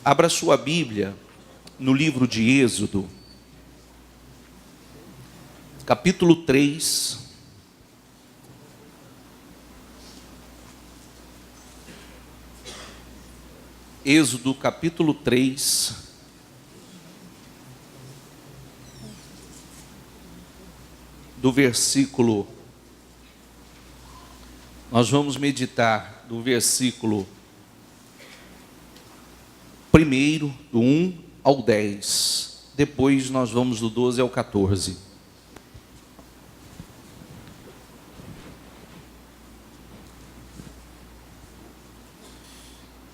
Abra sua Bíblia no livro de Êxodo, capítulo 3. Êxodo, capítulo 3. Do versículo, nós vamos meditar do versículo 1, do 1 ao 10. Depois nós vamos do 12 ao 14.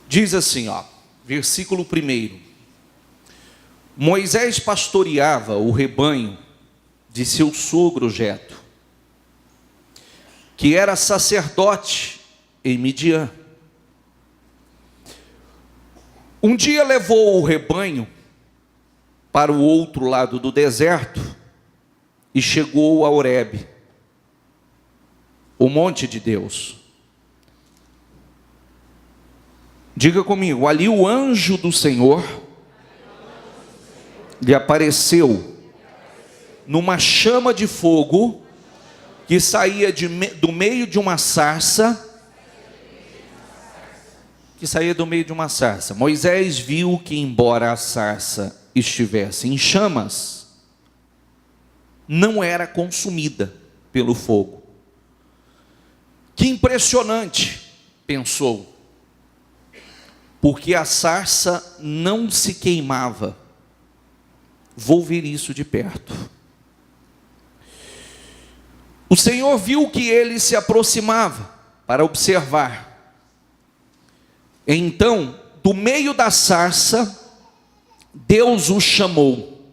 Diz assim, versículo 1. Moisés pastoreava o rebanho de seu sogro Jetro, que era sacerdote em Midian. Um dia levou o rebanho para o outro lado do deserto e chegou a Horebe, o monte de Deus. Diga comigo, ali o anjo do Senhor lhe apareceu numa chama de fogo que saía do meio de uma sarça. Moisés viu que, embora a sarça estivesse em chamas, não era consumida pelo fogo. Que impressionante, pensou, porque a sarça não se queimava. Vou ver isso de perto. O Senhor viu que ele se aproximava para observar. Então, do meio da sarça, Deus o chamou.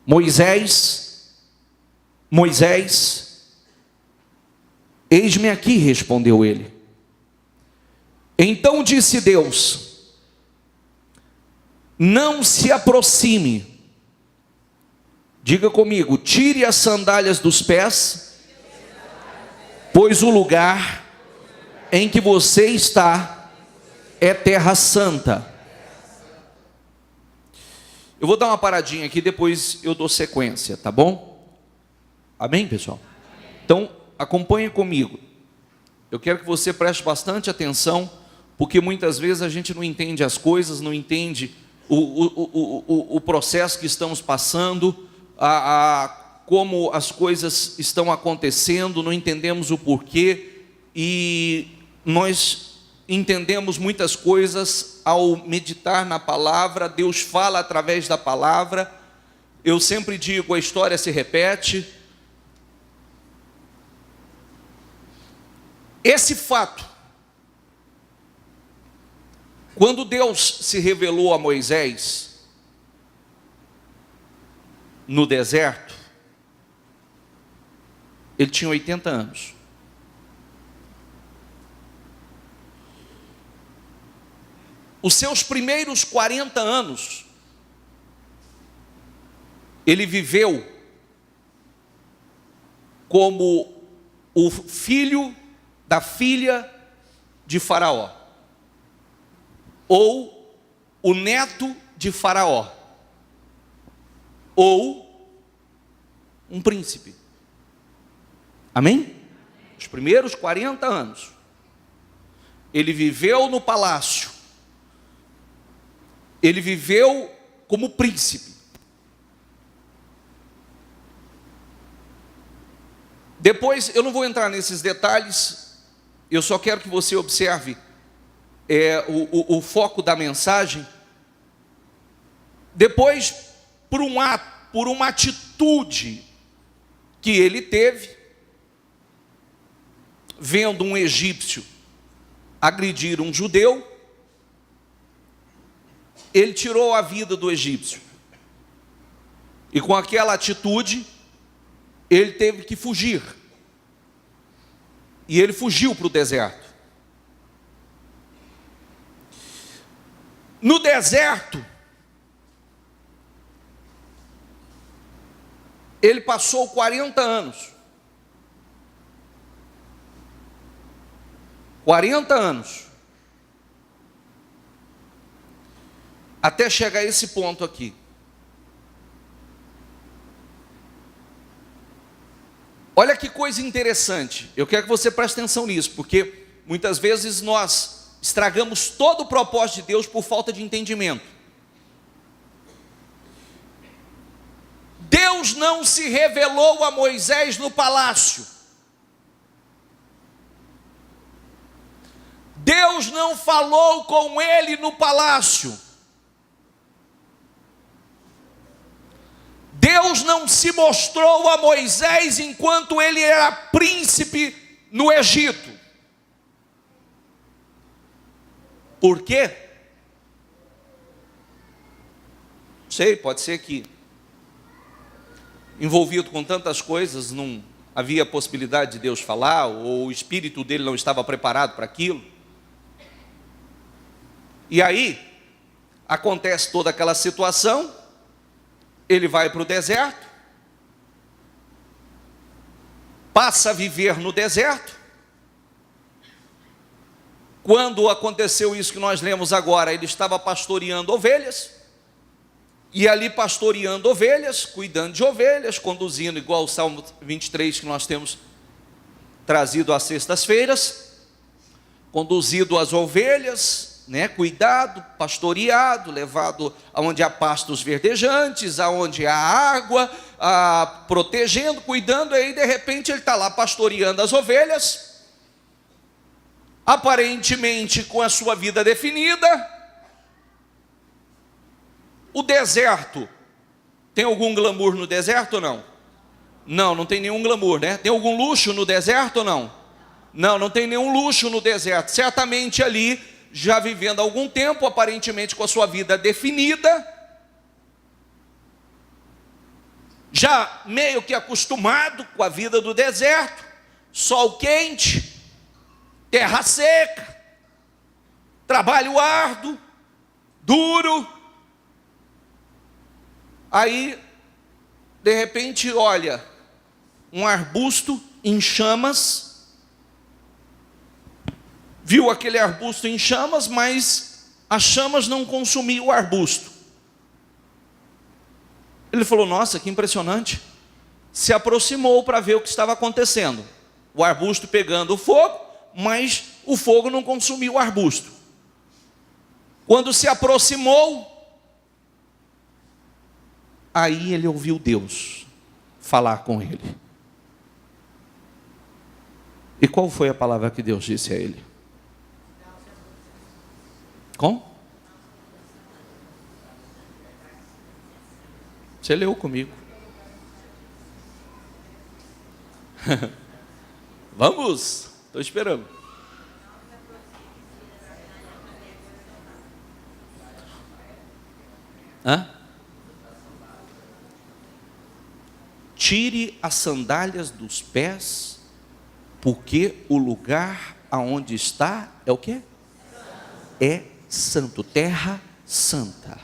Moisés, Moisés, eis-me aqui, respondeu ele. Então disse Deus, não se aproxime. Diga comigo, tire as sandálias dos pés, pois o lugar em que você está é terra santa. Eu vou dar uma paradinha aqui, depois eu dou sequência, tá bom? Amém, pessoal? Então, acompanhe comigo. Eu quero que você preste bastante atenção, porque muitas vezes a gente não entende as coisas, não entende o processo que estamos passando, como as coisas estão acontecendo, não entendemos o porquê, e nós entendemos muitas coisas ao meditar na palavra. Deus fala através da palavra. Eu sempre digo, a história se repete. Esse fato, quando Deus se revelou a Moisés no deserto, ele tinha 80 anos. Os seus primeiros 40 anos, ele viveu como o filho da filha de Faraó, ou o neto de Faraó, ou um príncipe. Amém? Os primeiros 40 anos, ele viveu no palácio, ele viveu como príncipe. Depois, eu não vou entrar nesses detalhes, eu só quero que você observe o foco da mensagem. Depois, por uma atitude que ele teve, vendo um egípcio agredir um judeu, ele tirou a vida do egípcio. E com aquela atitude, ele teve que fugir. E ele fugiu para o deserto. No deserto, ele passou 40 anos. 40 anos. até chegar a esse ponto aqui. Olha que coisa interessante, eu quero que você preste atenção nisso, porque muitas vezes nós estragamos todo o propósito de Deus por falta de entendimento. Deus não se revelou a Moisés no palácio. Deus não falou com ele no palácio. Deus não se mostrou a Moisés enquanto ele era príncipe no Egito. Por quê? Sei, pode ser que envolvido com tantas coisas, não havia possibilidade de Deus falar, ou o espírito dele não estava preparado para aquilo. E aí, acontece toda aquela situação, ele vai para o deserto, passa a viver no deserto. Quando aconteceu isso que nós lemos agora, ele estava pastoreando ovelhas, e ali pastoreando ovelhas, cuidando de ovelhas, conduzindo, igual o Salmo 23 que nós temos trazido às sextas-feiras, conduzido as ovelhas, cuidado, pastoreado, levado aonde há pastos verdejantes, aonde há água, protegendo, cuidando, aí de repente ele está lá pastoreando as ovelhas, aparentemente com a sua vida definida. O deserto, tem algum glamour no deserto ou não? Não, não tem nenhum glamour, né? Tem algum luxo no deserto ou não? Não, não tem nenhum luxo no deserto. Certamente ali, já vivendo há algum tempo, aparentemente com a sua vida definida, já meio que acostumado com a vida do deserto, sol quente, terra seca, trabalho árduo, duro. Aí, de repente, olha, um arbusto em chamas, viu aquele arbusto em chamas, mas as chamas não consumiam o arbusto. Ele falou, nossa, que impressionante. Se aproximou para ver o que estava acontecendo. O arbusto pegando o fogo, mas o fogo não consumiu o arbusto. Quando se aproximou, aí ele ouviu Deus falar com ele. E qual foi a palavra que Deus disse a ele? Como? Você leu comigo. Vamos, estou esperando. Hã? Tire as sandálias dos pés, porque o lugar aonde está é o quê? É santo, terra santa.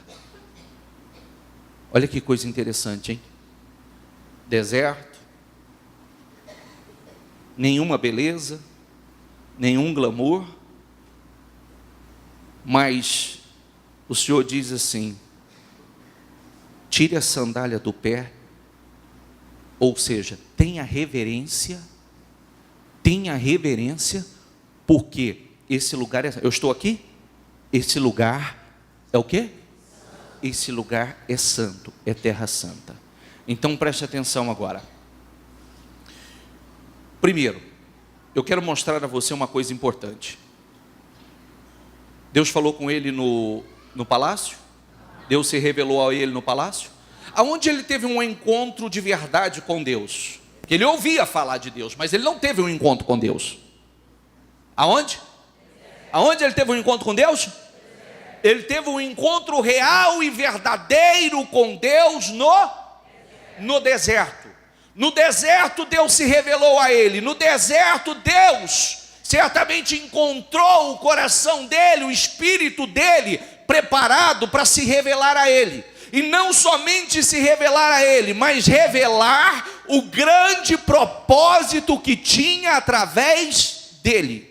Olha que coisa interessante, hein? Deserto, nenhuma beleza, nenhum glamour, mas o Senhor diz assim, tire a sandália do pé, ou seja, tenha reverência, porque esse lugar é, eu estou aqui, esse lugar é o quê? Esse lugar é santo, é terra santa. Então preste atenção agora. Primeiro, eu quero mostrar a você uma coisa importante. Deus falou com ele no palácio? Deus se revelou a ele no palácio? Aonde ele teve um encontro de verdade com Deus? Ele ouvia falar de Deus, mas ele não teve um encontro com Deus. Aonde? Aonde ele teve um encontro com Deus? Ele teve um encontro real e verdadeiro com Deus no deserto. No deserto Deus se revelou a ele. No deserto Deus certamente encontrou o coração dele, o espírito dele preparado para se revelar a ele. E não somente se revelar a ele, mas revelar o grande propósito que tinha através dele.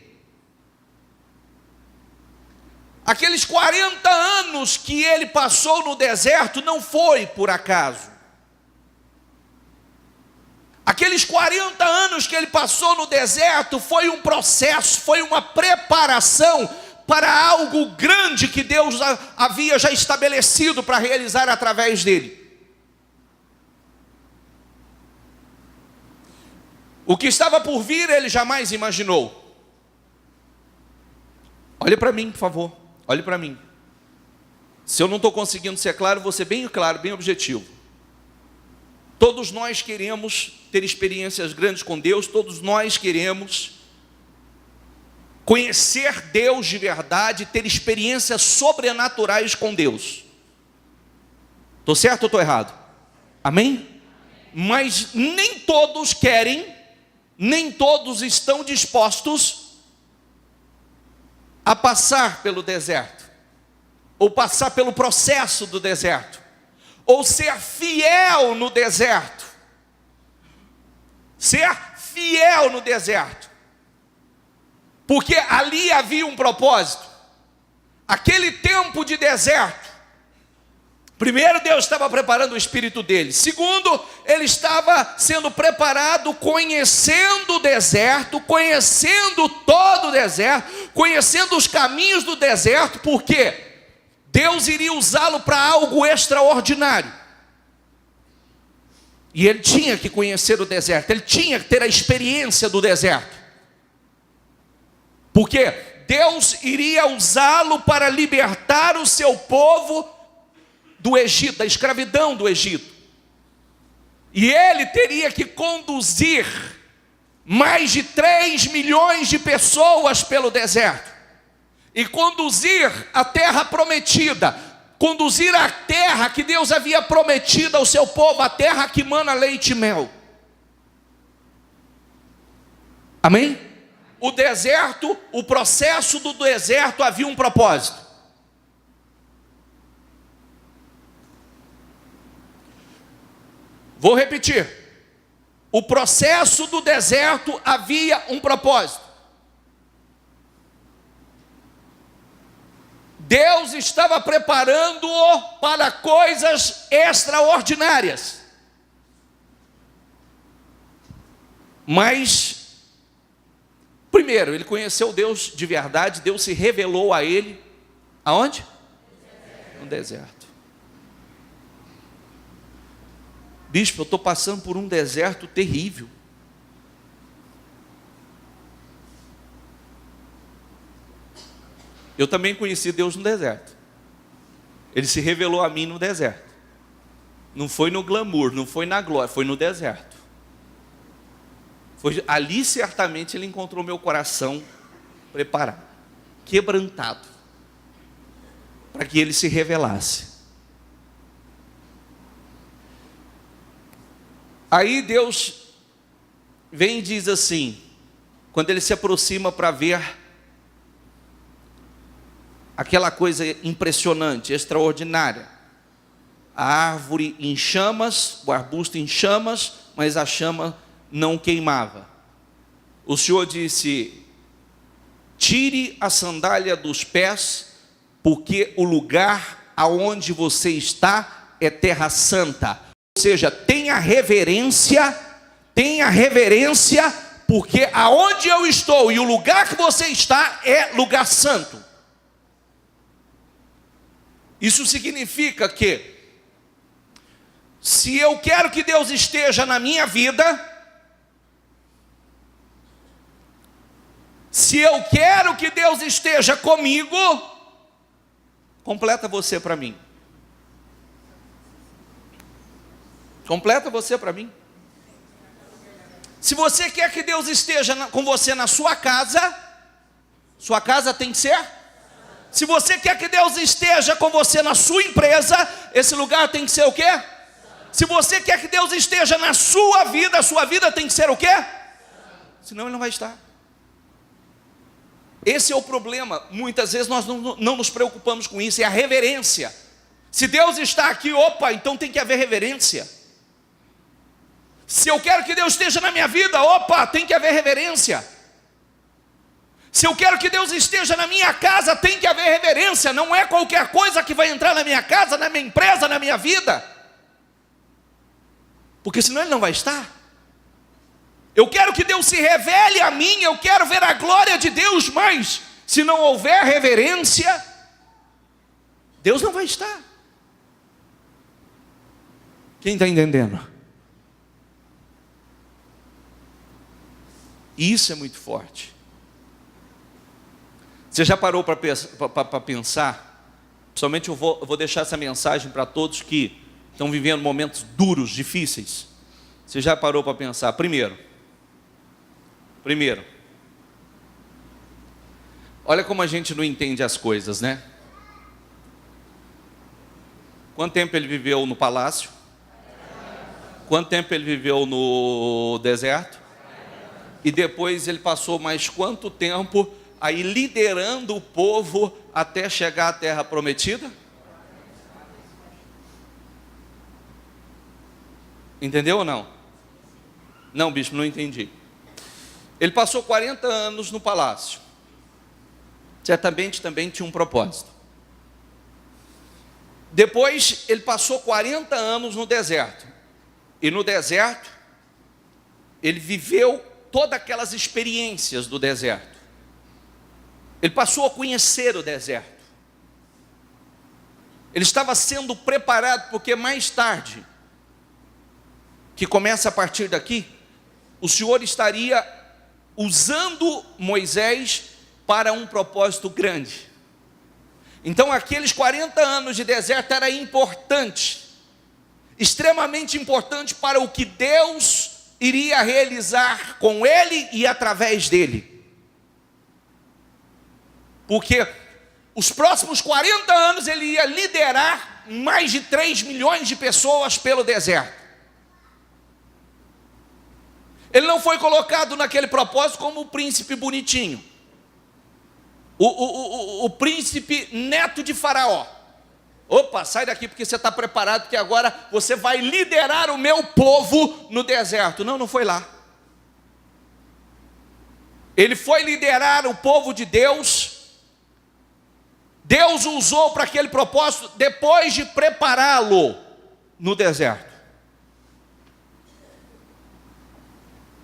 Aqueles 40 anos que ele passou no deserto não foi por acaso. Aqueles 40 anos que ele passou no deserto foi um processo, foi uma preparação para algo grande que Deus havia já estabelecido para realizar através dele. O que estava por vir, ele jamais imaginou. Olhe para mim, por favor. Olhe para mim. Se eu não estou conseguindo ser claro, vou ser bem claro, bem objetivo. Todos nós queremos ter experiências grandes com Deus. Todos nós queremos conhecer Deus de verdade, ter experiências sobrenaturais com Deus. Estou certo ou estou errado? Amém? Mas nem todos querem, nem todos estão dispostos a passar pelo deserto, ou passar pelo processo do deserto, ou ser fiel no deserto. Ser fiel no deserto. Porque ali havia um propósito. Aquele tempo de deserto, primeiro, Deus estava preparando o espírito dele. Segundo, ele estava sendo preparado, conhecendo o deserto, conhecendo todo o deserto, conhecendo os caminhos do deserto, porque Deus iria usá-lo para algo extraordinário. E ele tinha que conhecer o deserto, ele tinha que ter a experiência do deserto. Porque Deus iria usá-lo para libertar o seu povo do Egito, da escravidão do Egito. E ele teria que conduzir mais de 3 milhões de pessoas pelo deserto. E conduzir a terra prometida, conduzir a terra que Deus havia prometido ao seu povo, a terra que mana leite e mel. Amém? O deserto, o processo do deserto havia um propósito. Vou repetir. O processo do deserto havia um propósito. Deus estava preparando-o para coisas extraordinárias. Mas, primeiro, ele conheceu Deus de verdade, Deus se revelou a ele, aonde? No deserto. Bispo, eu estou passando por um deserto terrível. Eu também conheci Deus no deserto. Ele se revelou a mim no deserto. Não foi no glamour, não foi na glória, foi no deserto. Foi ali certamente ele encontrou meu coração preparado, quebrantado, para que ele se revelasse. Aí Deus vem e diz assim, quando ele se aproxima para ver aquela coisa impressionante, extraordinária. A árvore em chamas, o arbusto em chamas, mas a chama não queimava. O Senhor disse, tire a sandália dos pés, porque o lugar aonde você está é terra santa. Ou seja, tenha reverência, porque aonde eu estou e o lugar que você está é lugar santo. Isso significa que, se eu quero que Deus esteja na minha vida, se eu quero que Deus esteja comigo, completa você para mim. Completa você para mim. Se você quer que Deus esteja com você na sua casa tem que ser. Se você quer que Deus esteja com você na sua empresa, esse lugar tem que ser o quê? Se você quer que Deus esteja na sua vida, a sua vida tem que ser o quê? Senão ele não vai estar. Esse é o problema. Muitas vezes nós não nos preocupamos com isso, é a reverência. Se Deus está aqui, opa, então tem que haver reverência. Se eu quero que Deus esteja na minha vida, opa, tem que haver reverência. Se eu quero que Deus esteja na minha casa, tem que haver reverência. Não é qualquer coisa que vai entrar na minha casa, na minha empresa, na minha vida. Porque senão Ele não vai estar. Eu quero que Deus se revele a mim, eu quero ver a glória de Deus, mas se não houver reverência, Deus não vai estar. Quem está entendendo? Isso é muito forte. Você já parou para pensar? Principalmente eu vou deixar essa mensagem para todos que estão vivendo momentos duros, difíceis. Você já parou para pensar? Primeiro, olha como a gente não entende as coisas, né? Quanto tempo ele viveu no palácio? Quanto tempo ele viveu no deserto? E depois ele passou mais quanto tempo aí liderando o povo até chegar à terra prometida? Entendeu ou não? Não, bispo, não entendi. Ele passou 40 anos no palácio. Certamente também tinha um propósito. Depois ele passou 40 anos no deserto. E no deserto ele viveu todas aquelas experiências do deserto. Ele passou a conhecer o deserto. Ele estava sendo preparado, porque mais tarde, que começa a partir daqui, o Senhor estaria usando Moisés para um propósito grande. Então aqueles 40 anos de deserto era importante, extremamente importante para o que Deus iria realizar com ele e através dele. Porque os próximos 40 anos ele ia liderar mais de 3 milhões de pessoas pelo deserto. Ele não foi colocado naquele propósito como o príncipe bonitinho, o príncipe neto de Faraó. Opa, sai daqui porque você está preparado, porque agora você vai liderar o meu povo no deserto. Não, não foi lá. Ele foi liderar o povo de Deus. Deus o usou para aquele propósito depois de prepará-lo no deserto.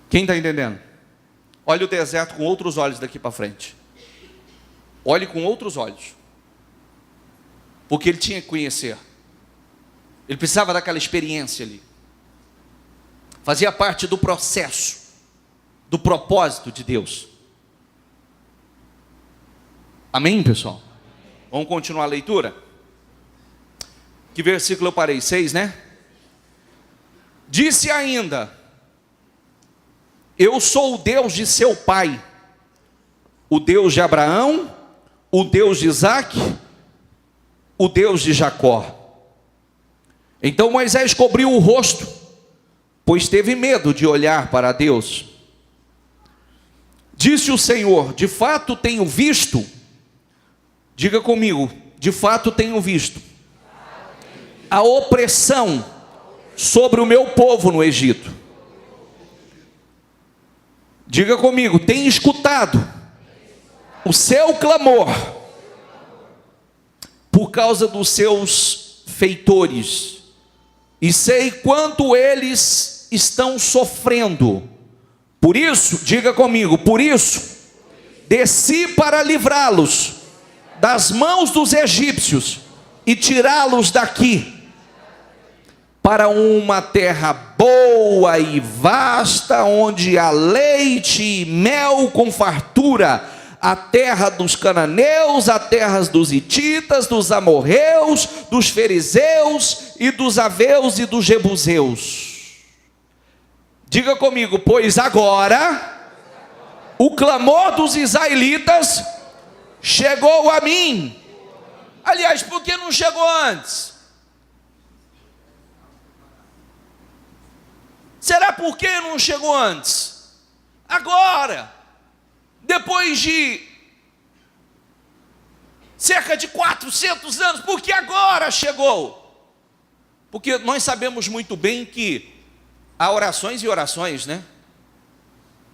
Quem está entendendo? Olhe o deserto com outros olhos daqui para frente. Olhe com outros olhos. Porque ele tinha que conhecer. Ele precisava daquela experiência ali. Fazia parte do processo, do propósito de Deus. Amém, pessoal? Vamos continuar a leitura? Que versículo eu parei? 6, né? Disse ainda: eu sou o Deus de seu pai, o Deus de Abraão, o Deus de Isaque, o Deus de Jacó. Então Moisés cobriu o rosto, pois teve medo de olhar para Deus. Disse o Senhor: de fato tenho visto, diga comigo, de fato tenho visto a opressão sobre o meu povo no Egito. Diga comigo, tenho escutado o seu clamor por causa dos seus feitores, e sei quanto eles estão sofrendo. Por isso, diga comigo, por isso, desci para livrá-los das mãos dos egípcios e tirá-los daqui para uma terra boa e vasta, onde há leite e mel com fartura, a terra dos cananeus, a terra dos hititas, dos amorreus, dos fariseus e dos aveus e dos jebuseus. Diga comigo, pois agora o clamor dos israelitas chegou a mim. Aliás, por que não chegou antes? Será por que não chegou antes? Agora, depois de cerca de 400 anos, por que agora chegou? Porque nós sabemos muito bem que há orações e orações, né?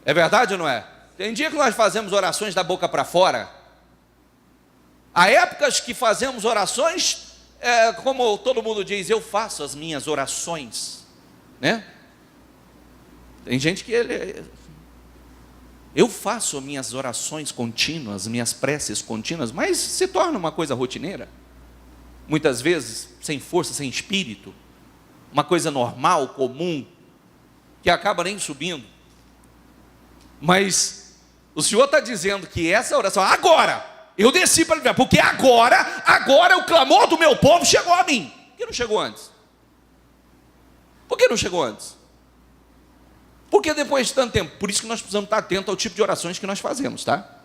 É verdade ou não é? Tem dia que nós fazemos orações da boca para fora. Há épocas que fazemos orações, como todo mundo diz, eu faço as minhas orações, né? Tem gente que eu faço as minhas orações contínuas, minhas preces contínuas, mas se torna uma coisa rotineira. Muitas vezes, sem força, sem espírito. Uma coisa normal, comum, que acaba nem subindo. Mas o Senhor está dizendo que essa oração, agora, eu desci para livrar, porque agora o clamor do meu povo chegou a mim. Por que não chegou antes? Por que não chegou antes? Porque depois de tanto tempo, por isso que nós precisamos estar atentos ao tipo de orações que nós fazemos, tá?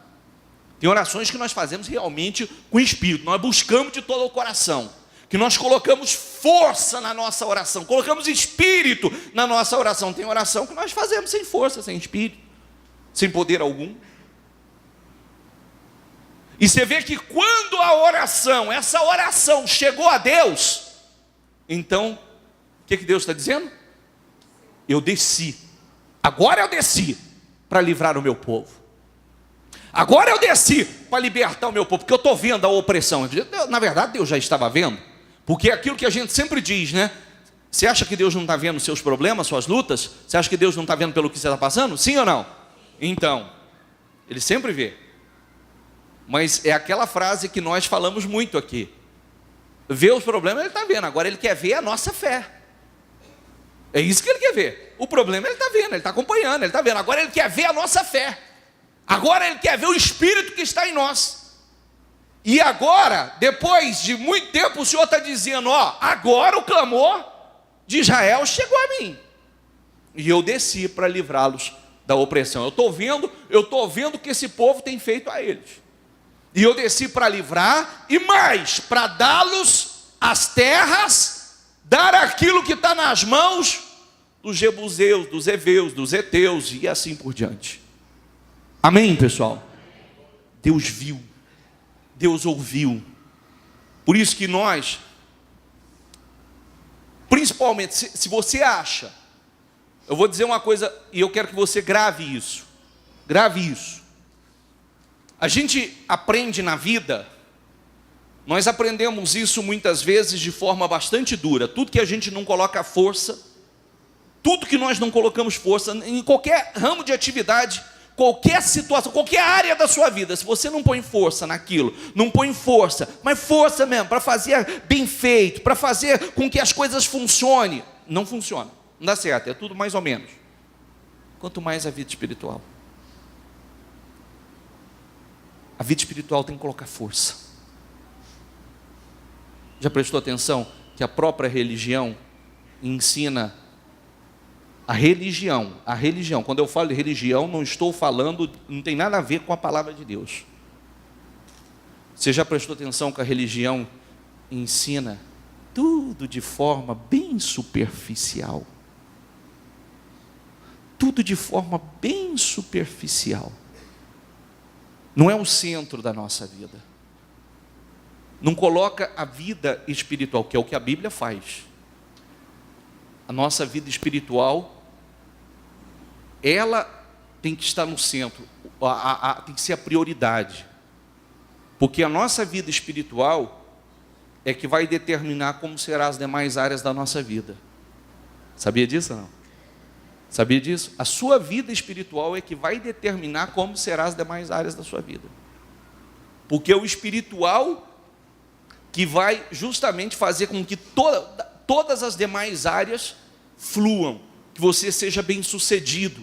Tem orações que nós fazemos realmente com espírito, nós buscamos de todo o coração, que nós colocamos força na nossa oração, colocamos espírito na nossa oração. Tem oração que nós fazemos sem força, sem espírito, sem poder algum. E você vê que quando essa oração chegou a Deus, então, o que Deus está dizendo? Eu desci, agora eu desci para livrar o meu povo. Agora eu desci para libertar o meu povo, porque eu estou vendo a opressão. Na verdade, Deus já estava vendo, porque é aquilo que a gente sempre diz, né? Você acha que Deus não está vendo seus problemas, suas lutas? Você acha que Deus não está vendo pelo que você está passando? Sim ou não? Então, Ele sempre vê. Mas é aquela frase que nós falamos muito aqui. Vê os problemas, Ele está vendo. Agora Ele quer ver a nossa fé. É isso que Ele quer ver. O problema Ele está vendo, Ele está acompanhando, Ele está vendo. Agora Ele quer ver a nossa fé. Agora Ele quer ver o Espírito que está em nós. E agora, depois de muito tempo, o Senhor está dizendo, agora o clamor de Israel chegou a mim. E eu desci para livrá-los da opressão. Eu estou vendo o que esse povo tem feito a eles. E eu desci para livrar, e mais, para dá-los as terras, dar aquilo que está nas mãos dos jebuseus, dos heveus, dos heteus, e assim por diante. Amém, pessoal? Deus viu, Deus ouviu. Por isso que nós, principalmente, se você acha, eu vou dizer uma coisa, e eu quero que você grave isso. A gente aprende na vida, nós aprendemos isso muitas vezes de forma bastante dura. Tudo que a gente não coloca força, tudo que nós não colocamos força, em qualquer ramo de atividade, qualquer situação, qualquer área da sua vida, se você não põe força naquilo, não põe força, mas força mesmo, para fazer bem feito, para fazer com que as coisas funcionem, não funciona, não dá certo, é tudo mais ou menos. Quanto mais a vida espiritual. A vida espiritual tem que colocar força. Já prestou atenção que a própria religião ensina a religião, quando eu falo de religião, não estou falando, não tem nada a ver com a palavra de Deus. Você já prestou atenção que a religião ensina tudo de forma bem superficial? Tudo de forma bem superficial. Não é o centro da nossa vida. Não coloca a vida espiritual, que é o que a Bíblia faz. A nossa vida espiritual, ela tem que estar no centro, tem que ser a prioridade. Porque a nossa vida espiritual é que vai determinar como serão as demais áreas da nossa vida. Sabia disso ou não? Sabia disso? A sua vida espiritual é que vai determinar como serão as demais áreas da sua vida. Porque é o espiritual que vai justamente fazer com que todas as demais áreas fluam, que você seja bem-sucedido,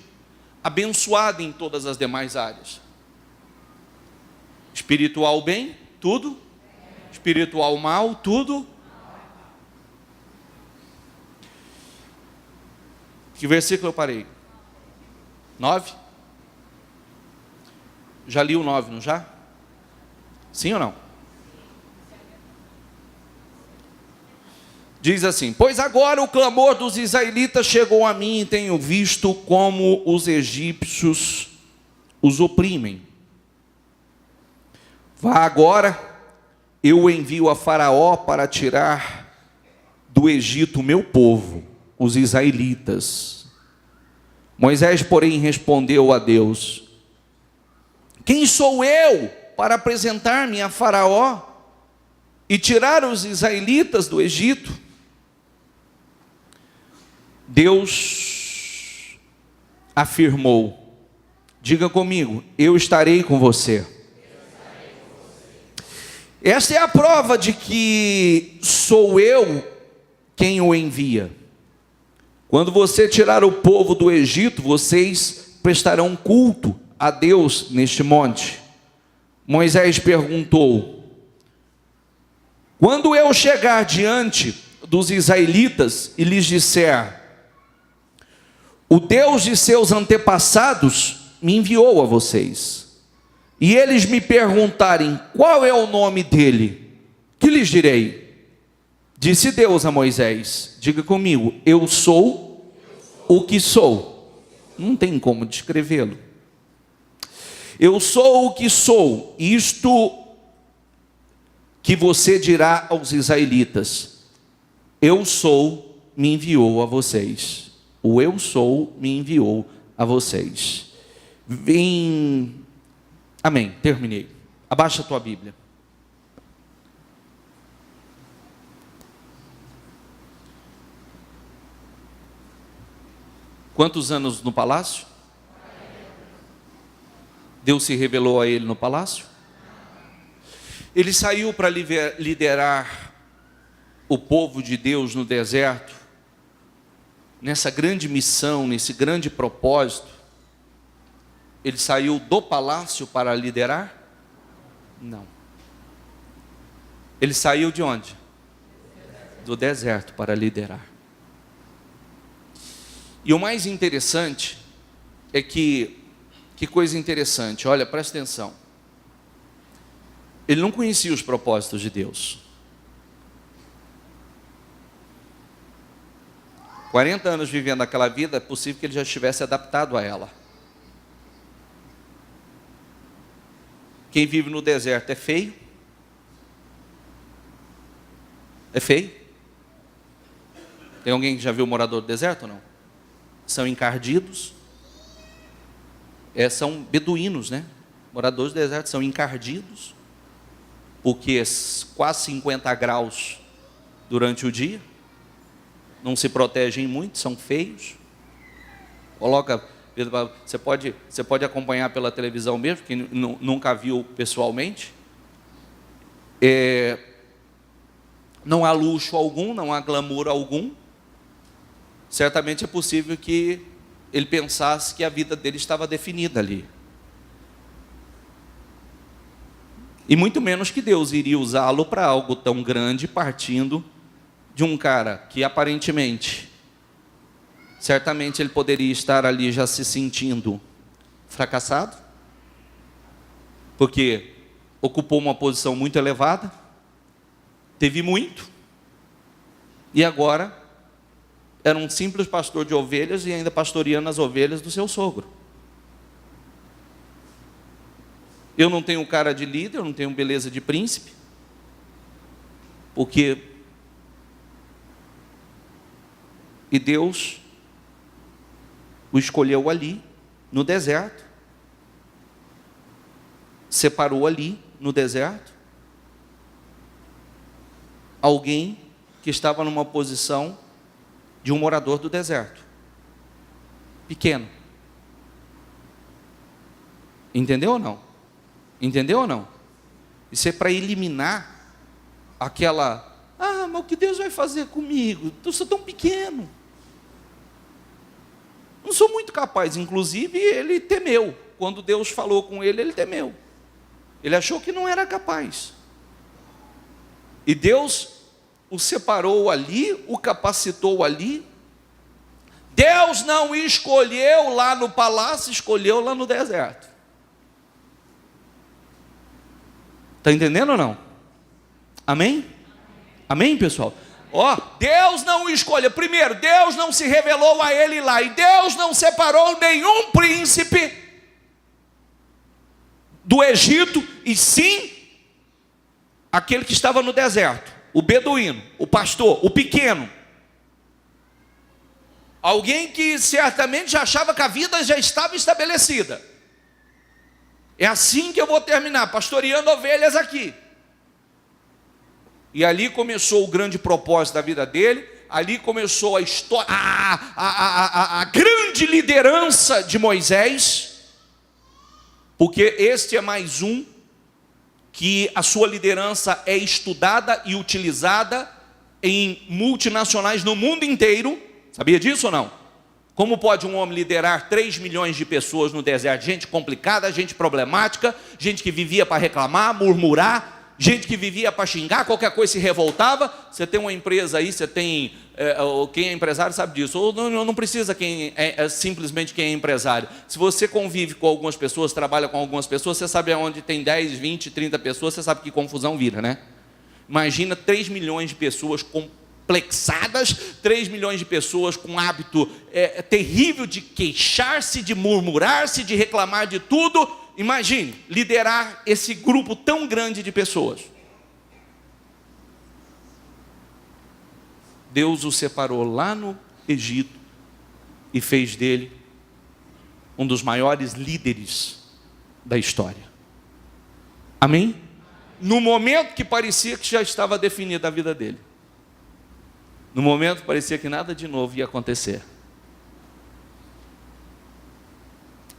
abençoado em todas as demais áreas. Espiritual bem, tudo. Espiritual mal, tudo. Que versículo eu parei? 9? Já li o 9, não já? Sim ou não? Diz assim: pois agora o clamor dos israelitas chegou a mim, e tenho visto como os egípcios os oprimem. Vá agora, eu o envio a Faraó para tirar do Egito o meu povo, os israelitas. Moisés, porém, respondeu a Deus: Quem sou eu para apresentar-me a Faraó e tirar os israelitas do Egito? Deus afirmou, diga comigo, eu estarei com você. Esta é a prova de que sou eu quem o envia. Quando você tirar o povo do Egito, vocês prestarão culto a Deus neste monte. Moisés perguntou: quando eu chegar diante dos israelitas e lhes disser, o Deus de seus antepassados me enviou a vocês, e eles me perguntarem qual é o nome dele, que lhes direi? Disse Deus a Moisés, diga comigo, eu sou o que sou. Não tem como descrevê-lo. Eu sou o que sou, isto que você dirá aos israelitas, eu sou, me enviou a vocês. O eu sou me enviou a vocês. Amém, terminei. Abaixa a tua Bíblia. Quantos anos no palácio? Deus se revelou a ele no palácio? Ele saiu para liderar o povo de Deus no deserto, nessa grande missão, nesse grande propósito. Ele saiu do palácio para liderar? Não. Ele saiu de onde? Do deserto para liderar. E o mais interessante é que coisa interessante, olha, presta atenção. Ele não conhecia os propósitos de Deus. 40 anos vivendo aquela vida, é possível que ele já estivesse adaptado a ela. Quem vive no deserto é feio? É feio? Tem alguém que já viu morador do deserto ou não? São encardidos. São beduínos, né? Moradores do deserto são encardidos, porque quase 50 graus durante o dia. Não se protegem muito, são feios. Você pode acompanhar pela televisão mesmo, quem nunca viu pessoalmente. Não há luxo algum, não há glamour algum. Certamente é possível que ele pensasse que a vida dele estava definida ali. E muito menos que Deus iria usá-lo para algo tão grande, partindo de um cara que aparentemente, certamente ele poderia estar ali já se sentindo fracassado, porque ocupou uma posição muito elevada, teve muito, e agora era um simples pastor de ovelhas e ainda pastoreando as ovelhas do seu sogro. Eu não tenho cara de líder, eu não tenho beleza de príncipe, porque Deus o escolheu ali, no deserto, separou ali, no deserto, alguém que estava numa posição de um morador do deserto, pequeno. Entendeu ou não? Entendeu ou não? Isso é para eliminar aquela, mas o que Deus vai fazer comigo? Eu sou tão pequeno. Não sou muito capaz. Inclusive, ele temeu. Quando Deus falou com ele, ele temeu. Ele achou que não era capaz. E Deus o separou ali, o capacitou ali. Deus não o escolheu lá no palácio, escolheu lá no deserto. Está entendendo ou não? Amém? Amém, pessoal? Deus não o escolheu. Primeiro, Deus não se revelou a ele lá. E Deus não separou nenhum príncipe do Egito, e sim aquele que estava no deserto, o beduíno, o pastor, o pequeno. Alguém que certamente já achava que a vida já estava estabelecida. É assim que eu vou terminar, pastoreando ovelhas aqui. E ali começou o grande propósito da vida dele, ali começou a história, a grande liderança de Moisés, porque este é mais um que a sua liderança é estudada e utilizada em multinacionais no mundo inteiro. Sabia disso ou não? Como pode um homem liderar 3 milhões de pessoas no deserto? Gente complicada, gente problemática, gente que vivia para reclamar, murmurar, gente que vivia para xingar, qualquer coisa se revoltava. Você tem uma empresa aí, você tem, quem é empresário sabe disso, ou não precisa simplesmente quem é empresário. Se você convive com algumas pessoas, trabalha com algumas pessoas, você sabe onde tem 10, 20, 30 pessoas, você sabe que confusão vira, né? Imagina 3 milhões de pessoas complexadas, 3 milhões de pessoas com hábito terrível de queixar-se, de murmurar-se, de reclamar de tudo. Imagine liderar esse grupo tão grande de pessoas. Deus o separou lá no Egito e fez dele um dos maiores líderes da história. Amém? No momento que parecia que já estava definida a vida dele. No momento que parecia que nada de novo ia acontecer.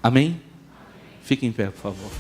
Amém? Fique em pé, por favor.